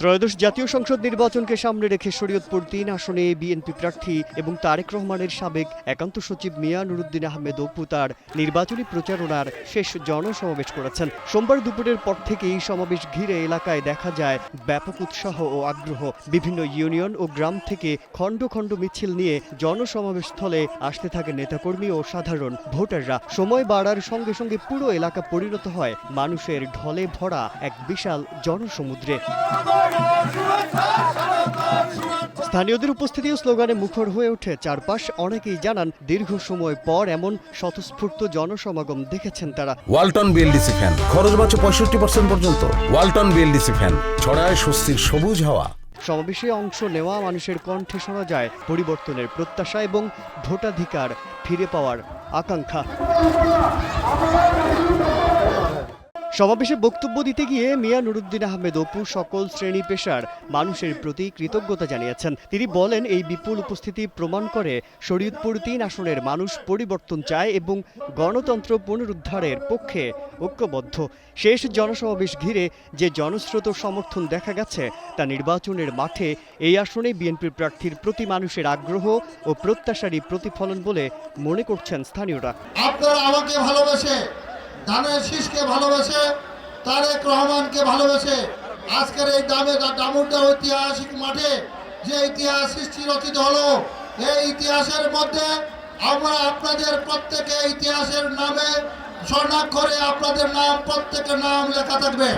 ত্রয়োদশ জাতীয় সংসদ নির্বাচনকে সামনে রেখে শরীয়তপুর ৩ আসনে বিএনপি প্রার্থী এবং তারেক রহমানের সাবেক একান্ত সচিব মিয়া নুরুদ্দিন আহমেদ অপু তার নির্বাচনী প্রচারণার শেষ জনসমাবেশ করেছেন। সোমবার দুপুরের পর থেকেই সমাবেশ ঘিরে এলাকায় দেখা যায় ব্যাপক উৎসাহ ও আগ্রহ। বিভিন্ন ইউনিয়ন ও গ্রাম থেকে খণ্ড খণ্ড মিছিল নিয়ে জনসমাবেশ স্থলে আসতে থাকে নেতাকর্মী ও সাধারণ ভোটাররা। সময় বাড়ার সঙ্গে সঙ্গে পুরো এলাকা পরিণত হয় মানুষের ঢলে ভরা এক বিশাল জনসমুদ্রে। স্থানীয়দের উপস্থিতি ও স্লোগানে মুখর হয়ে ওঠে চারপাশ। অনেকেই জানান দীর্ঘ সময় পর এমন স্বতঃস্ফূর্ত জনসমাগম দেখেছেন তারা। ওয়ালটন বিএলডিসি ফ্যান খরচ বাঁচে 65% পর্যন্ত। ওয়ালটন বিএলডিসি ফ্যান ছড়ায় স্বস্তির সবুজ হাওয়া। সমাবেশে অংশ নেওয়া মানুষের কণ্ঠে শোনা যায় পরিবর্তনের প্রত্যাশা এবং ভোটাধিকার ফিরে পাওয়ার আকাঙ্ক্ষা। সমাবেশে বক্তব্য দিতে গিয়ে মিয়া নুরুদ্দিন আহমেদ অপু সকল শ্রেণী পেশার মানুষের প্রতি কৃতজ্ঞতা জানিয়েছেন। তিনি বলেন, এই বিপুল উপস্থিতি প্রমাণ করে শরীয়তপুর ৩ আসনের মানুষ পরিবর্তন চায় এবং গণতন্ত্র পুনরুদ্ধারের পক্ষে ঐক্যবদ্ধ। শেষ জনসমাবেশ ঘিরে যে জনস্রোত সমর্থন দেখা গেছে তা নির্বাচনের মাঠে এই আসনে বিএনপি প্রার্থীর প্রতি মানুষের আগ্রহ ও প্রত্যাশারই প্রতিফলন বলে মনে করছেন স্থানীয়রা। আপনারা আমাকে ভালোবেসে, ধানের শীষকে ভালোবেসে, তারেক রহমানকে ভালোবেসে আজকের এই দামুড্ডা ঐতিহাসিক মাঠে যে ইতিহাস সৃষ্টি রচিত হলো, এই ইতিহাসের মধ্যে আমরা আপনাদের প্রত্যেকে ইতিহাসের নামে স্বর্ণাক্ষরে আপনাদের নাম, প্রত্যেকের নাম লেখা থাকবে।